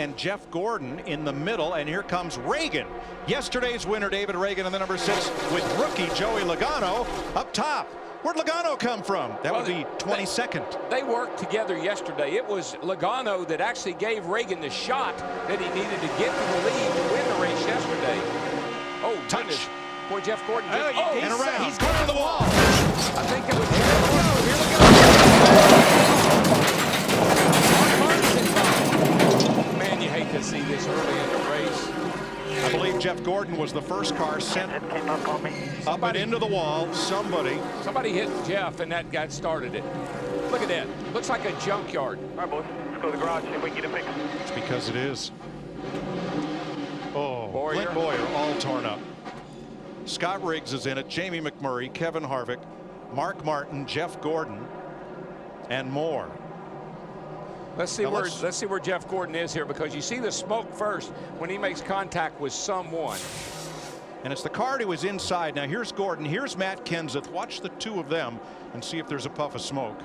and Jeff Gordon in the middle. And here comes Reagan. Yesterday's winner, David Reagan, in the number 6 with rookie Joey Logano up top. Where'd Logano come from? That would be 22nd. They worked together yesterday. It was Logano that actually gave Reagan the shot that he needed to get to the lead to win the race yesterday. Oh, touch. Goodness. Boy, Jeff Gordon. And around. He's going to the wall. I think it was. Here we go. Man, you hate to see this early in the race. I believe Jeff Gordon was the first car sent up and into the wall. Somebody hit Jeff, and that got started it. Look at that. Looks like a junkyard. All right, boys. Let's go to the garage, see if we can get it fixed. It's because it is. Oh, Boyer. Clint Boyer all torn up. Scott Riggs is in it. Jamie McMurray, Kevin Harvick, Mark Martin, Jeff Gordon, and more. Let's see where Jeff Gordon is here, because you see the smoke first when he makes contact with someone. And it's the car to his inside. Now here's Gordon, here's Matt Kenseth. Watch the two of them and see if there's a puff of smoke.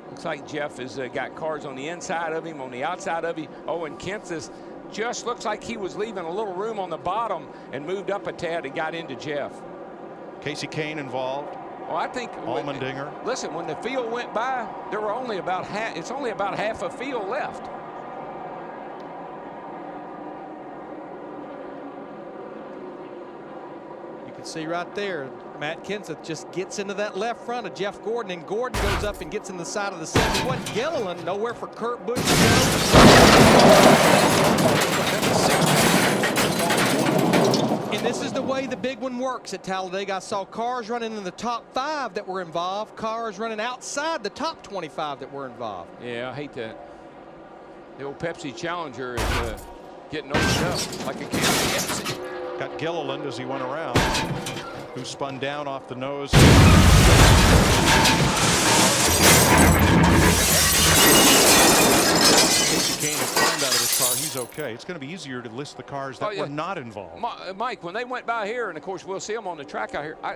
Looks like Jeff has got cars on the inside of him, on the outside of him. Oh, and Kenseth just looks like he was leaving a little room on the bottom and moved up a tad and got into Jeff. Kasey Kahne involved. Well, I think Allmendinger. Listen, when the field went by, there were only about half. It's only about half a field left. You can see right there, Matt Kenseth just gets into that left front of Jeff Gordon, and Gordon goes up and gets in the side of the 71. Gilliland, nowhere for Kurt Busch to go. And this is the way the big one works at Talladega. I saw cars running in the top 5 that were involved, cars running outside the top 25 that were involved. Yeah, I hate that. The old Pepsi Challenger is getting opened up like a can of Pepsi. Got Gilliland as he went around, who spun down off the nose. Kasey Kahne has climbed out of his car. He's okay. It's going to be easier to list the cars that were not involved. Mike, when they went by here, and of course we'll see them on the track out here. There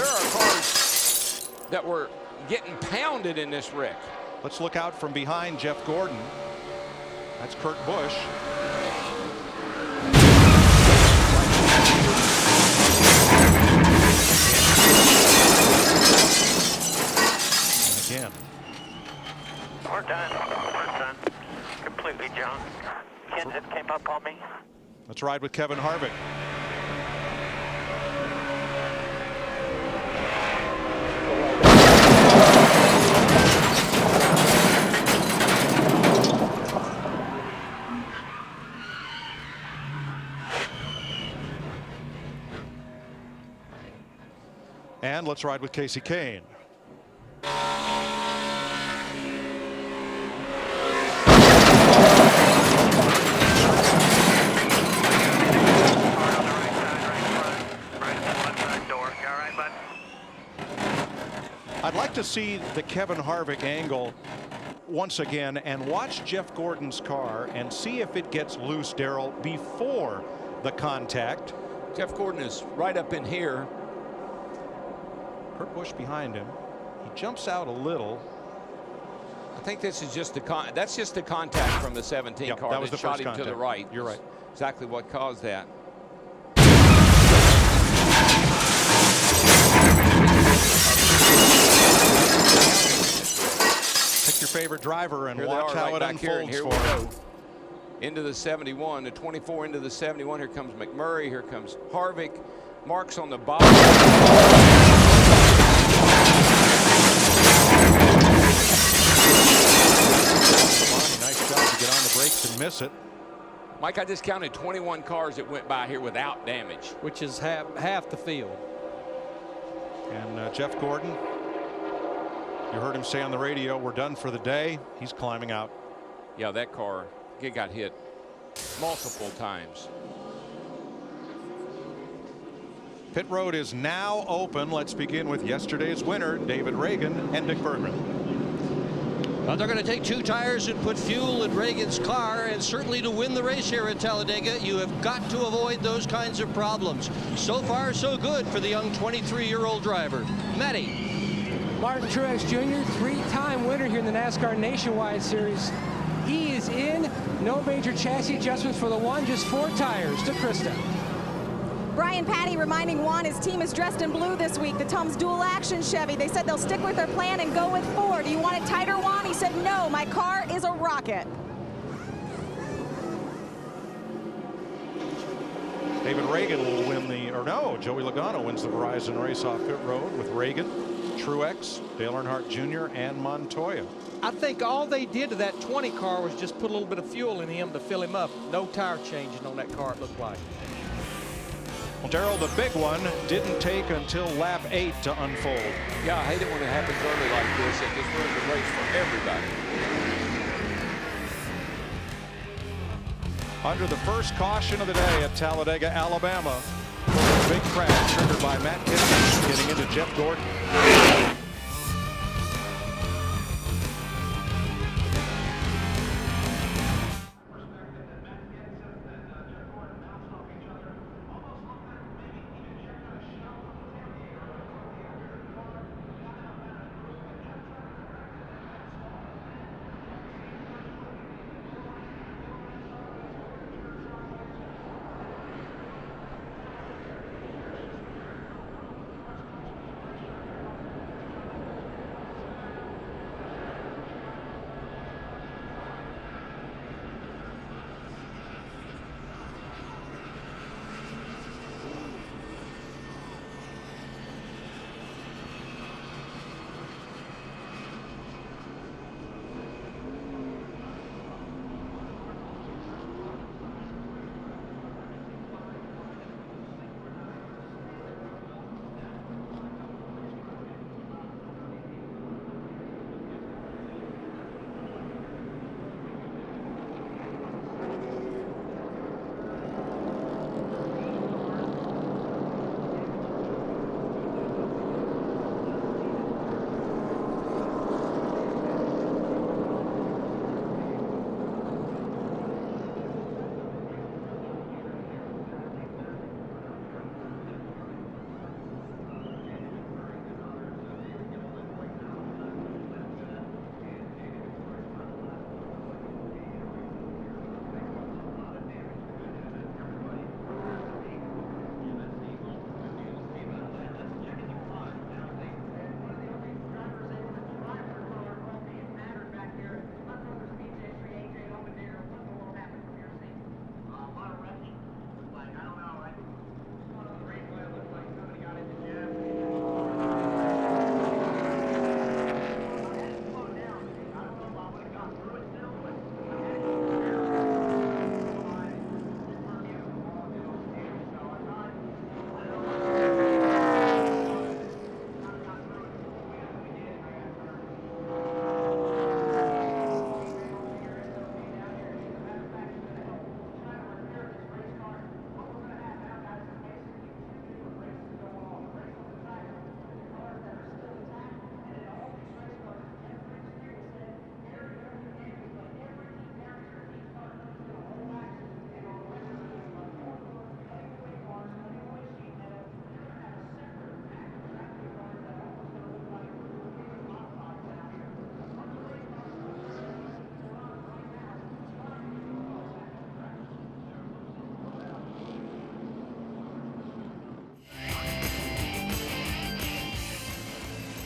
are cars that were getting pounded in this wreck. Let's look out from behind Jeff Gordon. That's Kurt Busch. Again. We're done. Completely junk. Kenseth came up on me. Let's ride with Kevin Harvick. And let's ride with Kasey Kahne. I'd like to see the Kevin Harvick angle once again and watch Jeff Gordon's car and see if it gets loose, Darrell, before the contact. Jeff Gordon is right up in here. Kurt Busch behind him. He jumps out a little. I think this is just that's just the contact from the 17 car that was the shot first him contact. to the right. You're right. Exactly what caused that. Pick your favorite driver and watch how it unfolds for him. Into the 71, the 24 into the 71. Here comes McMurray. Here comes Harvick. Marks on the bottom. Nice job to get on the brakes and miss it. Mike, I just counted 21 cars that went by here without damage. Which is half the field. And Jeff Gordon, you heard him say on the radio, we're done for the day. He's climbing out. Yeah, that car, it got hit multiple times. Pit road is now open. Let's begin with yesterday's winner, David Reagan and Dick Bergman. They're going to take 2 tires and put fuel in Reagan's car, and certainly to win the race here at Talladega, you have got to avoid those kinds of problems. So far, so good for the young 23-year-old driver. Matty. Martin Truex Jr., 3-time winner here in the NASCAR Nationwide Series. He is in. No major chassis adjustments for the one, just 4 tires. To Krista. Brian Patty reminding Juan his team is dressed in blue this week. The Tums dual action Chevy. They said they'll stick with their plan and go with 4. Do you want it tighter, Juan? He said, no, my car is a rocket. David Reagan will win the, or no, Joey Logano wins the Verizon race off pit road with Reagan, Truex, Dale Earnhardt Jr., and Montoya. I think all they did to that 20 car was just put a little bit of fuel in him to fill him up. No tire changing on that car, it looked like. Well, Darrell, the big one didn't take until lap 8 to unfold. Yeah, I hate it when it happens early like this. It just ruins the race for everybody. Under the first caution of the day at Talladega, Alabama, a big crash triggered by Matt Kenseth getting into Jeff Gordon.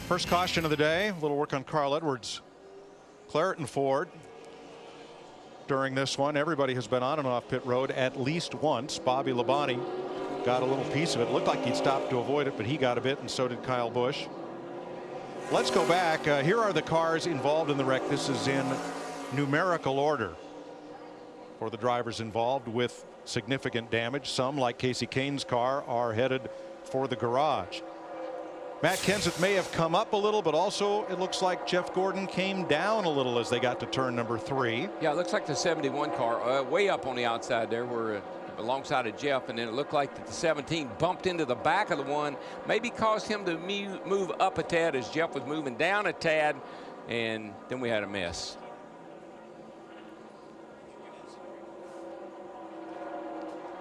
First caution of the day, a little work on Carl Edwards. Claret and Ford. During this one, everybody has been on and off pit road at least once. Bobby Labonte got a little piece of it. Looked like he'd stopped to avoid it, but he got a bit, and so did Kyle Busch. Let's go back. Here are the cars involved in the wreck. This is in numerical order for the drivers involved with significant damage. Some, like Casey Kane's car, are headed for the garage. Matt Kenseth may have come up a little, but also it looks like Jeff Gordon came down a little as they got to turn number 3. Yeah, it looks like the 71 car way up on the outside there where alongside of Jeff, and then it looked like that the 17 bumped into the back of the one, maybe caused him to move up a tad as Jeff was moving down a tad. and then we had a mess.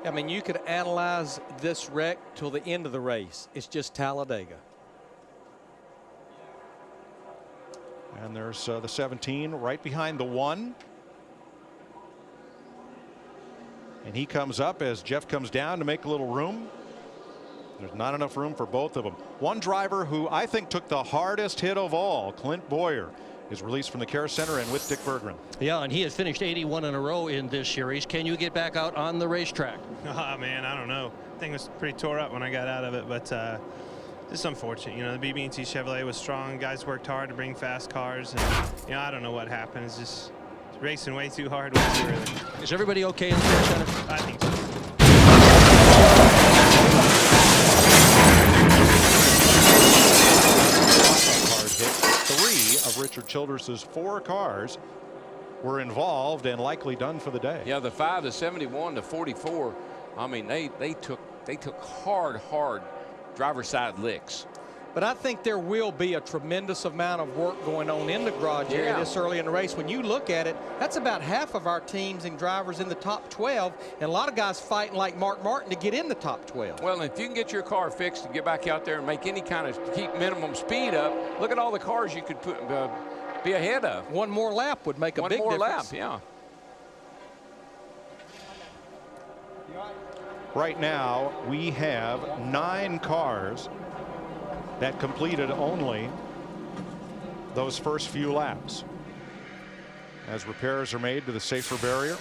I mean, you could analyze this wreck till the end of the race. It's just Talladega. And there's the 17 right behind the 1. And he comes up as Jeff comes down to make a little room. There's not enough room for both of them. One driver who I think took the hardest hit of all, Clint Boyer, is released from the Care Center and with Dick Berggren. Yeah, and he has finished 81 in a row in this series. Can you get back out on the racetrack? Oh, man, I don't know. The thing was pretty tore up when I got out of it, but just unfortunate. You know, the BB&T Chevrolet was strong. Guys worked hard to bring fast cars, and, you know, I don't know what happened. It's just racing way too hard, way too early. Is everybody okay in the Care Center? I think so. Three of Richard Childress's 4 cars were involved and likely done for the day. Yeah, the 5, the 71, the 44. I mean, they took hard driver's side licks. But I think there will be a tremendous amount of work going on in the garage area this early in the race. When you look at it, that's about half of our teams and drivers in the top 12, and a lot of guys fighting like Mark Martin to get in the top 12. Well, if you can get your car fixed and get back out there and make any kind of keep minimum speed up, look at all the cars you could be ahead of. One more lap would make a big difference. One more lap, yeah. Right now, we have 9 cars that completed only those first few laps as repairs are made to the safer barrier.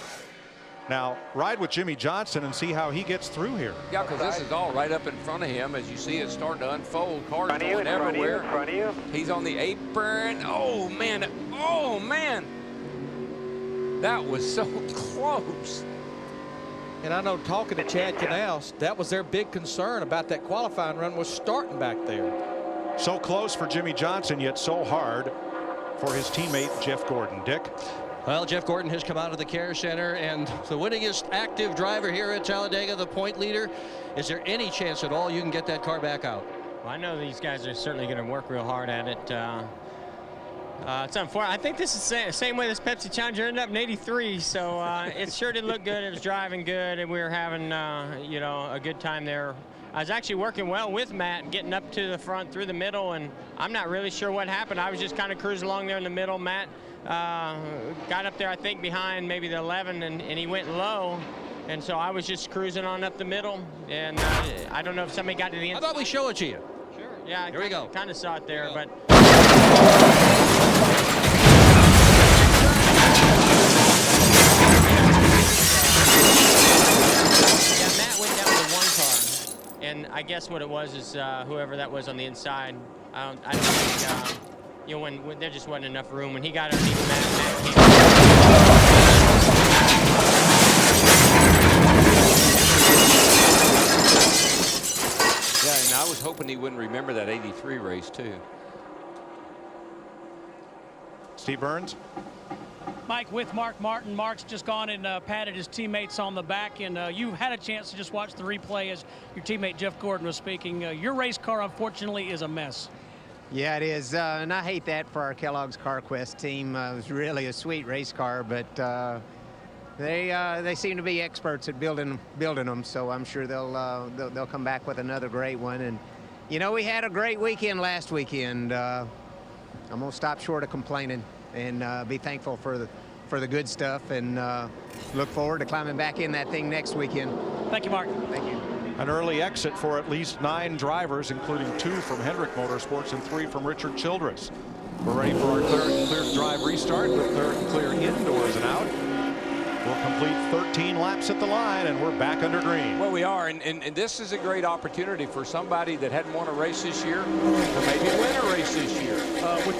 Now, ride with Jimmy Johnson and see how he gets through here. Yeah, because this is all right up in front of him. As you see, it's starting to unfold. Cars going everywhere. In front of you. He's on the apron. Oh, man. Oh, man. That was so close. And I know, talking to Chad Canals, that was their big concern about that qualifying run, was starting back there. So close for Jimmy Johnson, yet so hard for his teammate Jeff Gordon. Dick? Well, Jeff Gordon has come out of the Care Center, and the winningest active driver here at Talladega, the point leader. Is there any chance at all you can get that car back out? Well, I know these guys are certainly going to work real hard at it. It's unfortunate. I think this is the same way this Pepsi Challenger ended up in '83, so it sure did look good. It was driving good, and we were having, you know, a good time there. I was actually working well with Matt, getting up to the front through the middle, and I'm not really sure what happened. I was just kind of cruising along there in the middle. Matt got up there, I think, behind maybe the 11, and he went low. And so I was just cruising on up the middle, and I don't know if somebody got to the inside. How about we show it to you? Sure. Yeah, here we go. Kind of saw it there, but. Yeah, Matt went down to 1 car, and I guess what it was is whoever that was on the inside. I don't think, you know, when there just wasn't enough room. When he got underneath Matt came. Yeah, and I was hoping he wouldn't remember that '83 race too. Steve Burns? Mike, with Mark Martin. Mark's just gone and patted his teammates on the back, and you had a chance to just watch the replay as your teammate Jeff Gordon was speaking. Your race car, unfortunately, is a mess. Yeah, it is, and I hate that for our Kellogg's CarQuest team. It was really a sweet race car, but they seem to be experts at building them. So I'm sure they'll come back with another great one. And you know, we had a great weekend last weekend. I'm gonna stop short of complaining and be thankful for the good stuff, and look forward to climbing back in that thing next weekend. Thank you, Mark. Thank you. An early exit for at least 9 drivers, including 2 from Hendrick Motorsports and 3 from Richard Childress. We're ready for our clear drive restart with clear indoors and out. We'll complete 13 laps at the line, and we're back under green. Well, we are, and this is a great opportunity for somebody that hadn't won a race this year to maybe win a race this year.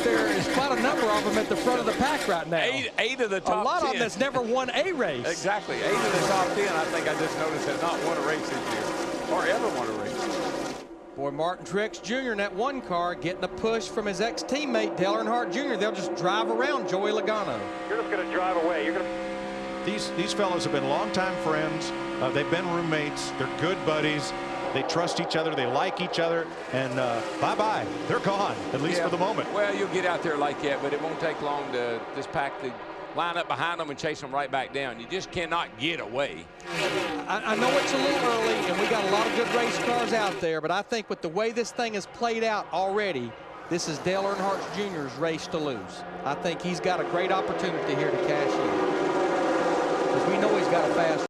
There is quite a number of them at the front of the pack right now. Eight of the top 10. A lot of them that's never won a race. Exactly. 8 of the top 10, I think I just noticed, have not won a race this year or ever won a race. Boy, Martin Truex Jr. in that 1 car getting a push from his ex-teammate Dale Earnhardt Jr. They'll just drive around Joey Logano. You're just going to drive away. You're going to. These fellows have been longtime friends. They've been roommates. They're good buddies. They trust each other. They like each other. And bye-bye. They're gone, at least for the moment. Well, you'll get out there like that, but it won't take long to just pack the line up behind them and chase them right back down. You just cannot get away. I know it's a little early, and we got a lot of good race cars out there, but I think with the way this thing is played out already, this is Dale Earnhardt Jr.'s race to lose. I think he's got a great opportunity here to cash in, because we know he's got a fast